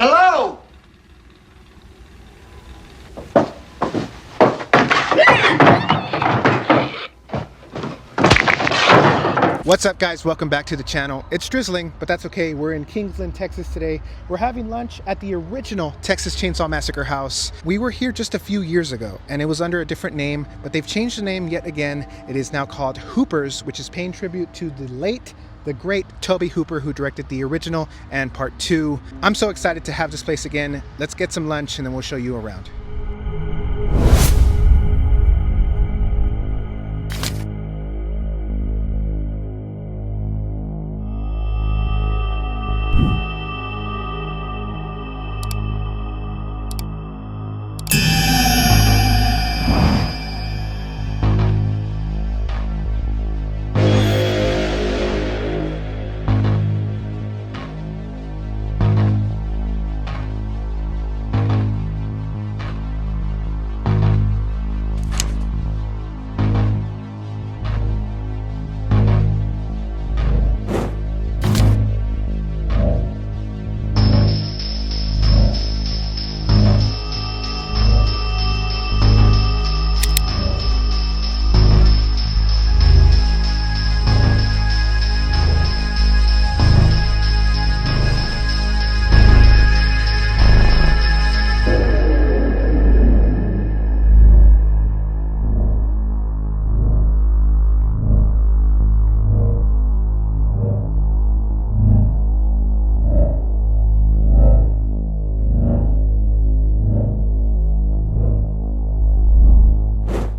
Hello? What's up, guys? Welcome back to the channel. It's drizzling, but that's okay. We're in Kingsland, Texas today. We're having lunch at the original Texas Chainsaw Massacre house. We were here just a few years ago, and it was under a different name, but they've changed the name yet again. It is now called Hooper's, which is paying tribute to the great Tobe Hooper, who directed the original and part 2. I'm so excited to have this place again. Let's get some lunch, and then we'll show you around.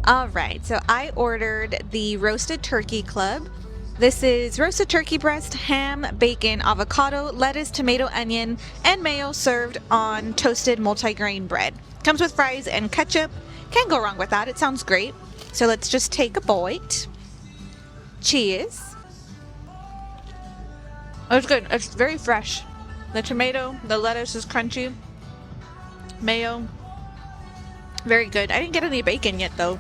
Alright, so I ordered the roasted turkey club. This is roasted turkey breast, ham, bacon, avocado, lettuce, tomato, onion, and mayo served on toasted multigrain bread. Comes with fries and ketchup. Can't go wrong with that. It sounds great. So let's just take a bite. Cheers. Oh, it's good. It's very fresh. The tomato, the lettuce is crunchy. Mayo. Very good. I didn't get any bacon yet though.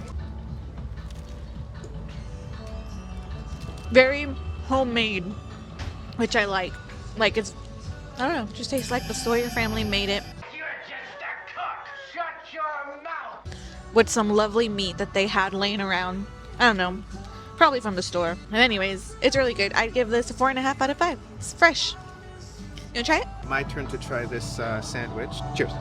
Very homemade, which I like. Like it's, I don't know, just tastes like the Sawyer family made it. You're just a cook. Shut your mouth. With some lovely meat that they had laying around. I don't know, probably from the store. And anyways, it's really good. I'd give this a 4.5 out of 5. It's fresh. You wanna try it? My turn to try this sandwich. Cheers.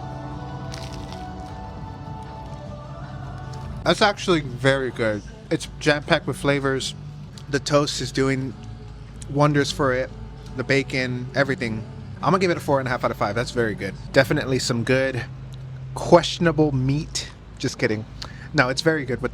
That's actually very good. It's jam-packed with flavors. The toast is doing wonders for it. The bacon, everything. I'm gonna give it a 4.5 out of 5. That's very good. Definitely some good, questionable meat. Just kidding. No, it's very good what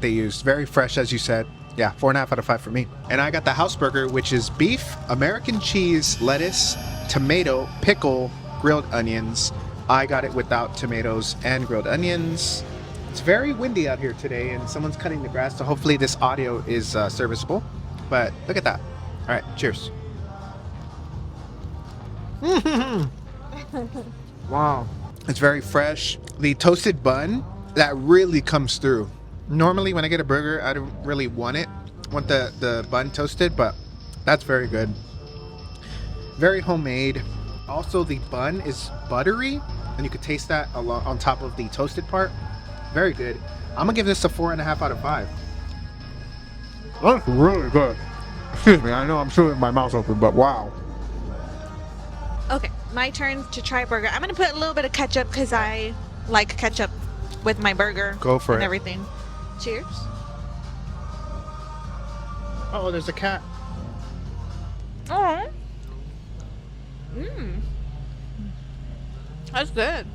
they used. Very fresh, as you said. Yeah, 4.5 out of 5 for me. And I got the house burger, which is beef, American cheese, lettuce, tomato, pickle, grilled onions. I got it without tomatoes and grilled onions. It's very windy out here today, and someone's cutting the grass, so hopefully this audio is serviceable. But look at that. All right, cheers. Wow. It's very fresh. The toasted bun, that really comes through. Normally when I get a burger, I don't really want the bun toasted, but that's very good. Very homemade. Also, the bun is buttery, and you could taste that on top of the toasted part. Very good. I'm gonna give this a 4.5 out of 5. That's really good. Excuse me, I know I'm chewing my mouth open, but wow. Okay, my turn to try a burger. I'm gonna put a little bit of ketchup because I like ketchup with my burger. Go for and it. Everything. Cheers. Oh, there's a cat. Oh. Mmm. That's good.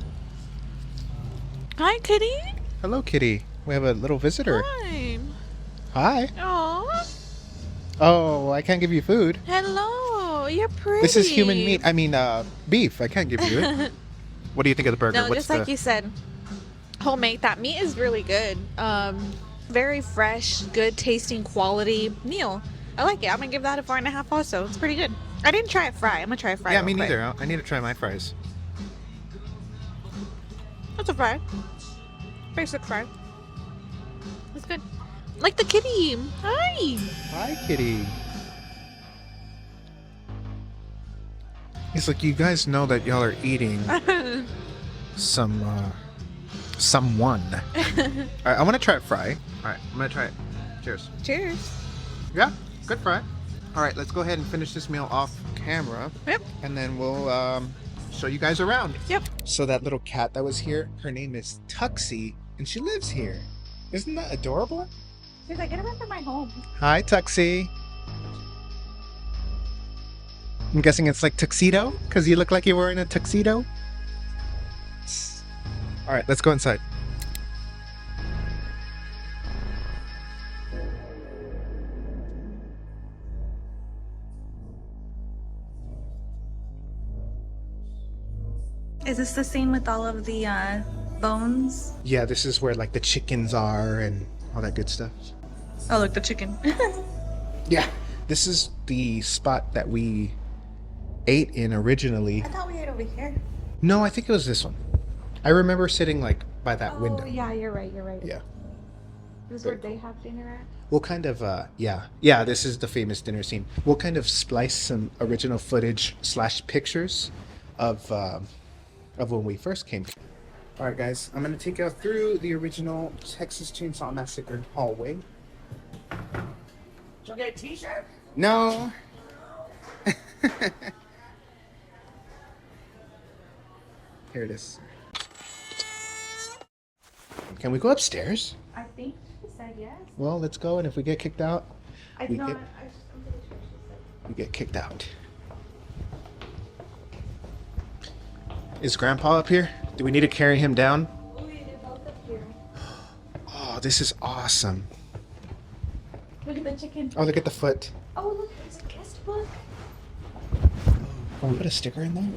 Hi, kitty. Hello, kitty. We have a little visitor. Hi. Hi. Aw. Oh, I can't give you food. Hello. You're pretty. This is human meat. I mean, beef. I can't give you it. What do you think of the burger? No, just like you said, homemade. That meat is really good. Very fresh, good tasting quality meal. I like it. I'm gonna give that a 4.5 also. It's pretty good. I didn't try it fry. I'm gonna try it fry. Yeah, real me quick. neither. I need to try my fries. That's a fry. Basic fry. It's good. Like the kitty. Hi. Hi, kitty. It's like, you guys know that y'all are eating someone. Alright, I want to try it fry. Alright, I'm gonna try it. Cheers. Cheers. Yeah, good fry. Alright, let's go ahead and finish this meal off camera. Yep. And then we'll show you guys around. Yep. So that little cat that was here, her name is Tuxie, and she lives here. Isn't that adorable? She's like, get away from my home. Hi, Tuxie. I'm guessing it's like tuxedo, because you look like you're wearing a tuxedo. Alright, let's go inside. Is this the same with all of the bones? Yeah, this is where like the chickens are and all that good stuff. Oh, look, the chicken. Yeah, this is the spot that we ate in originally. I thought we ate over here. No, I think it was this one. I remember sitting like by that window. Oh, yeah, you're right. Yeah. This is where they have dinner at? We'll kind of, yeah, this is the famous dinner scene. We'll kind of splice some original footage / pictures of when we first came. All right, guys, I'm gonna take you through the original Texas Chainsaw Massacre hallway. Did you get a t-shirt? No. Here it is. Can we go upstairs? I think she said yes. Well, let's go, and if we get kicked out, I'm we pretty get, sure she said. we get kicked out. Is Grandpa up here? Do we need to carry him down? Oh, yeah, they're both up here. Oh, this is awesome. Look at the chicken. Oh, look at the foot. Oh, look, there's a guest book. Can we put a sticker in there?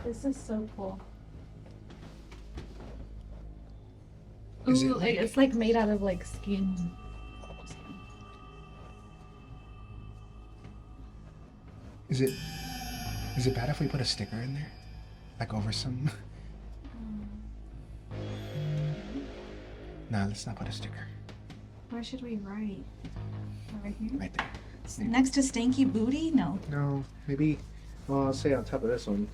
This is so cool. Is Ooh, it- like, it's like made out of like skin. Is it bad if we put a sticker in there? Like over some? Nah, let's not put a sticker. Where should we write? Over here? Right there. Next to Stanky Booty? No. No, maybe. Well, I'll say on top of this one.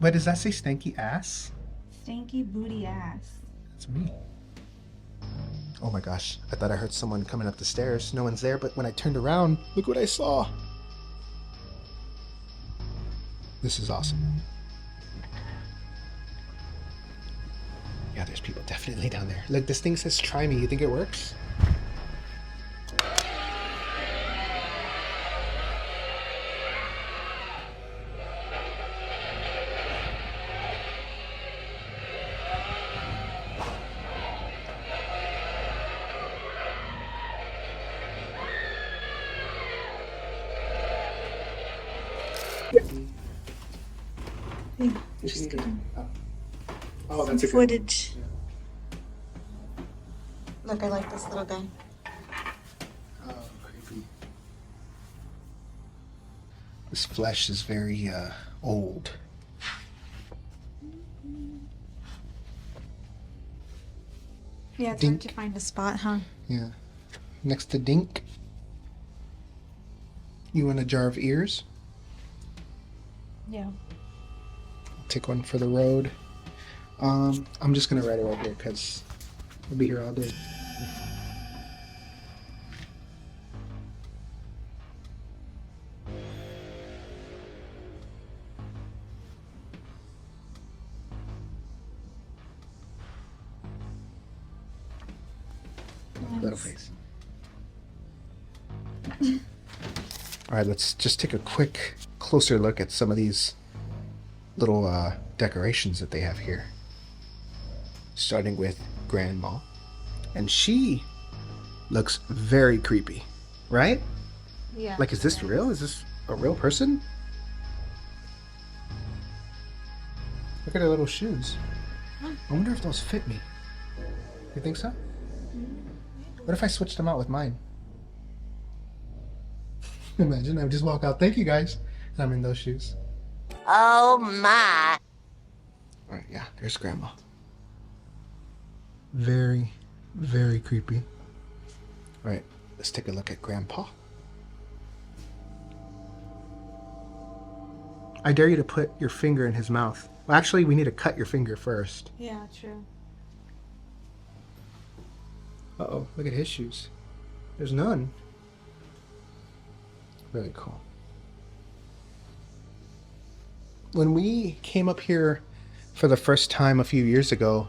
But does that say stanky ass? Stanky Booty Ass. That's me. Oh my gosh, I thought I heard someone coming up the stairs. No one's there, but when I turned around, look what I saw. This is awesome. Yeah, there's people definitely down there. Look, this thing says try me. You think it works? Just kidding. Oh, that's a good Footage. Look, I like this little guy. Oh, creepy. This flesh is very old. Yeah, it's Dink. hard to find a spot, huh? Yeah. Next to Dink. You want a jar of ears? Yeah. Take one for the road. I'm just gonna write it right here because we'll be here all day. Little face. All right, let's just take a quick, closer look at some of these little decorations that they have here. Starting with Grandma. And she looks very creepy, right? Yeah. Like, is this real? Is this a real person? Look at her little shoes. I wonder if those fit me. You think so? What if I switched them out with mine? Imagine I just walk out, thank you guys, and I'm in those shoes. Oh my. Alright, yeah, there's Grandma. Very, very creepy. Alright, let's take a look at Grandpa. I dare you to put your finger in his mouth. Well, actually, we need to cut your finger first. Yeah, true. Uh-oh, look at his shoes. There's none. Very cool. When we came up here for the first time a few years ago,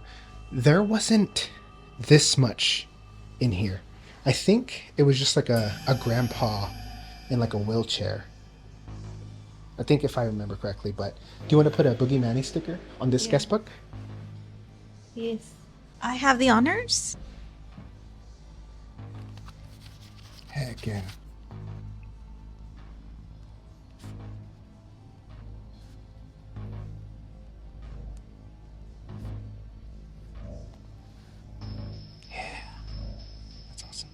there wasn't this much in here. I think it was just like a grandpa in like a wheelchair. I think if I remember correctly, but do you want to put a Boogie Manny sticker on this guest book? Yes. I have the honors. Heck yeah. That's awesome.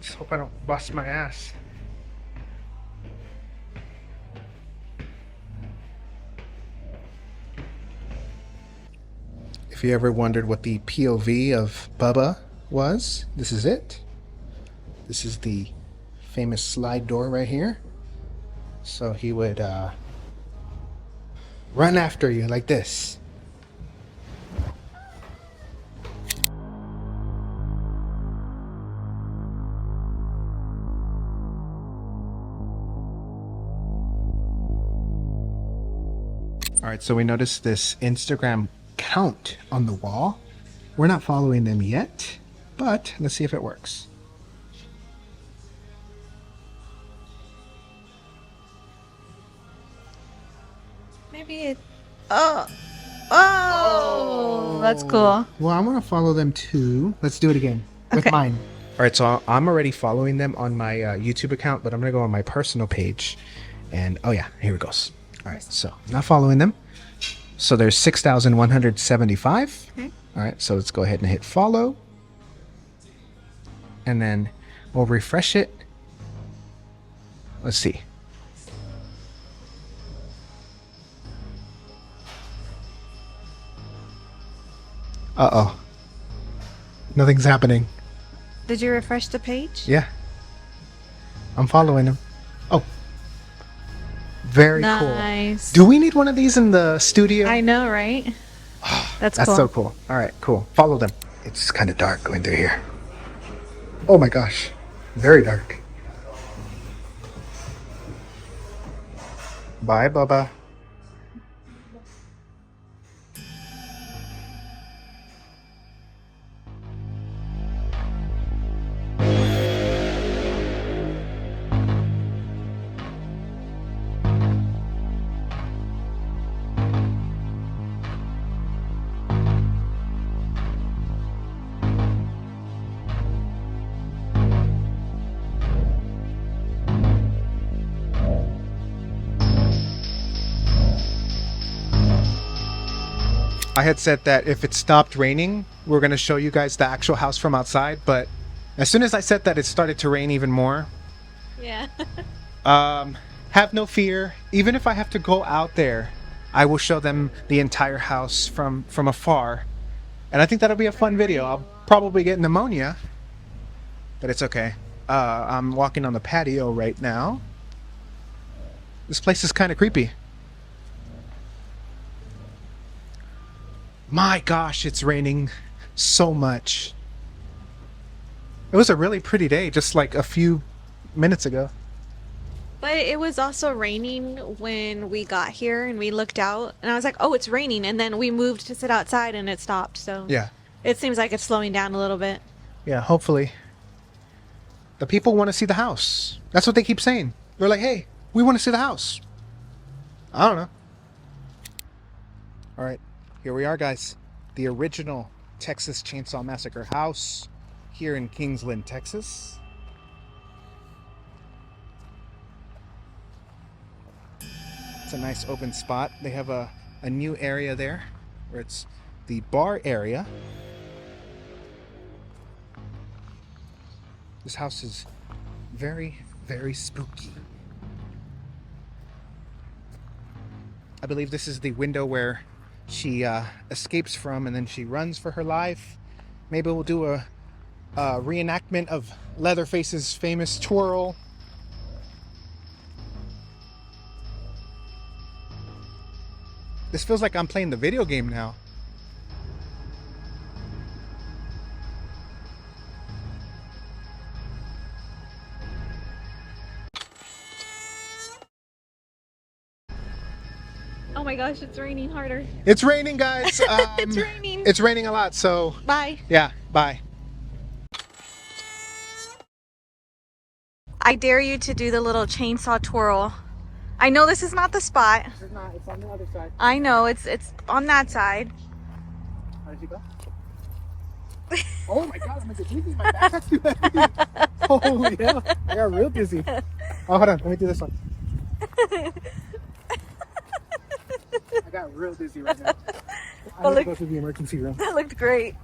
Just hope I don't bust my ass. If you ever wondered what the POV of Bubba was, this is it. This is the famous slide door right here. So he would run after you like this. All right, so we noticed this Instagram count on the wall. We're not following them yet, but let's see if it works. Maybe it. Oh, that's cool. Well, I want to follow them too. Let's do it again with mine. All right, so I'm already following them on my YouTube account, but I'm going to go on my personal page. And oh yeah, here it goes. All right, so I'm not following them. So there's 6,175. Okay. All right, so let's go ahead and hit follow. And then we'll refresh it. Let's see. Uh-oh. Nothing's happening. Did you refresh the page? Yeah. I'm following him. Oh. Very cool. Nice. Do we need one of these in the studio? I know, right? That's cool. That's so cool. All right, cool. Follow them. It's kind of dark going through here. Oh my gosh. Very dark. Bye, Bubba. I had said that if it stopped raining, we're going to show you guys the actual house from outside, but as soon as I said that, it started to rain even more. Yeah. Have no fear. Even if I have to go out there, I will show them the entire house from afar. And I think that'll be a fun video. I'll probably get pneumonia, but it's okay. I'm walking on the patio right now. This place is kind of creepy. My gosh, it's raining so much. It was a really pretty day just like a few minutes ago. But it was also raining when we got here and we looked out and I was like, oh, it's raining. And then we moved to sit outside and it stopped. So Yeah. it seems like it's slowing down a little bit. Yeah, hopefully. The people want to see the house. That's what they keep saying. They're like, hey, we want to see the house. I don't know. All right, here we are, guys. The original Texas Chainsaw Massacre house here in Kingsland, Texas. It's a nice open spot. They have a new area there where it's the bar area. This house is very, very spooky. I believe this is the window where she escapes from and then she runs for her life. Maybe we'll do a reenactment of Leatherface's famous twirl. This feels like I'm playing the video game now. Oh my gosh, it's raining harder. It's raining, guys. It's raining. It's raining a lot, so Bye. yeah, bye. I dare you to do the little chainsaw twirl. I know this is not the spot. It's not, it's on the other side. I know, it's on that side. How did you go? Oh my god, I'm gonna get dizzy. My backpack's too heavy. Holy hell. I got real dizzy. Oh, hold on. Let me do this one. I got real dizzy right now. I'm gonna go to the emergency room. That looked great.